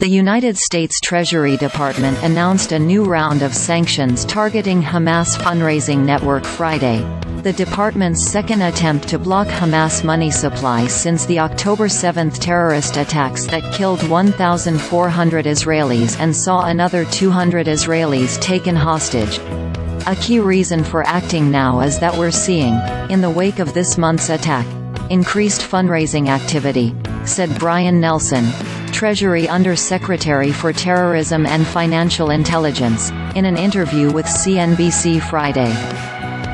The United States Treasury Department announced a new round of sanctions targeting Hamas fundraising network Friday, the department's second attempt to block Hamas money supply since the October 7 terrorist attacks that killed 1,400 Israelis and saw another 200 Israelis taken hostage. A key reason for acting now is that we're seeing, in the wake of this month's attack, increased fundraising activity, said Brian Nelson, Treasury Under Secretary for Terrorism and Financial Intelligence, in an interview with CNBC Friday.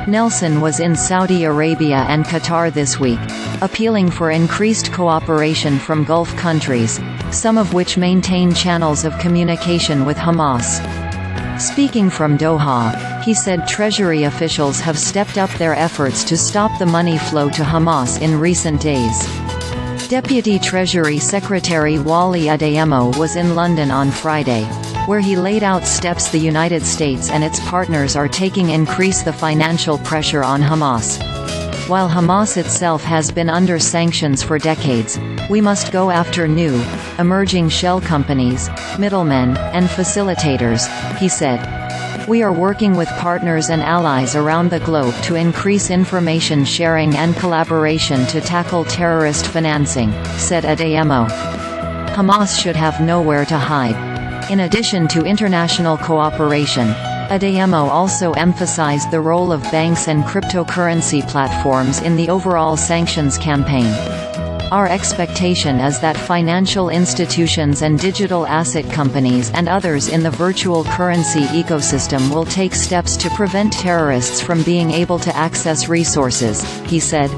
Nelson was in Saudi Arabia and Qatar this week, appealing for increased cooperation from Gulf countries, some of which maintain channels of communication with Hamas. Speaking from Doha, he said Treasury officials have stepped up their efforts to stop the money flow to Hamas in recent days. Deputy Treasury Secretary Wally Adeyemo was in London on Friday, where he laid out steps the United States and its partners are taking to increase the financial pressure on Hamas. While Hamas itself has been under sanctions for decades, we must go after new, emerging shell companies, middlemen, and facilitators, he said. We are working with partners and allies around the globe to increase information sharing and collaboration to tackle terrorist financing, said Adeyemo. Hamas should have nowhere to hide. In addition to international cooperation, Adeyemo also emphasized the role of banks and cryptocurrency platforms in the overall sanctions campaign. Our expectation is that financial institutions and digital asset companies and others in the virtual currency ecosystem will take steps to prevent terrorists from being able to access resources, he said.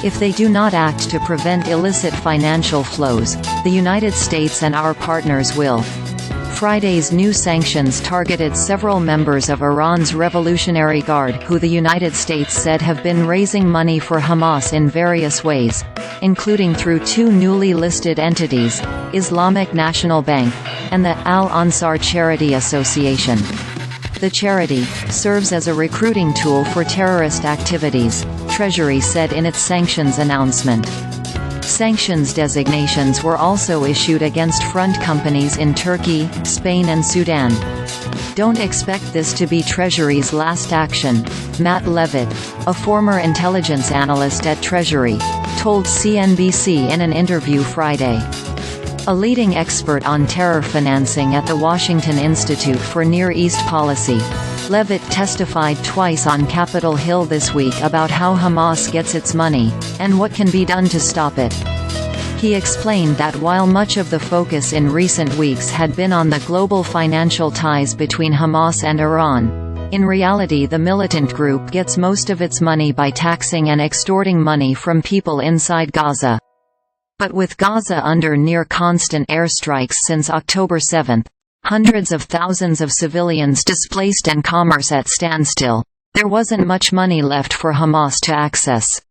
If they do not act to prevent illicit financial flows, the United States and our partners will. Friday's new sanctions targeted several members of Iran's Revolutionary Guard who the United States said have been raising money for Hamas in various ways, including through two newly listed entities, Islamic National Bank, and the Al-Ansar Charity Association. The charity serves as a recruiting tool for terrorist activities, Treasury said in its sanctions announcement. Sanctions designations were also issued against front companies in Turkey, Spain and Sudan. Don't expect this to be Treasury's last action, Matt Levitt, a former intelligence analyst at Treasury, told CNBC in an interview Friday. A leading expert on terror financing at the Washington Institute for Near East Policy, Levitt testified twice on Capitol Hill this week about how Hamas gets its money, and what can be done to stop it. He explained that while much of the focus in recent weeks had been on the global financial ties between Hamas and Iran, in reality the militant group gets most of its money by taxing and extorting money from people inside Gaza. But with Gaza under near constant airstrikes since October 7, hundreds of thousands of civilians displaced and commerce at standstill, there wasn't much money left for Hamas to access.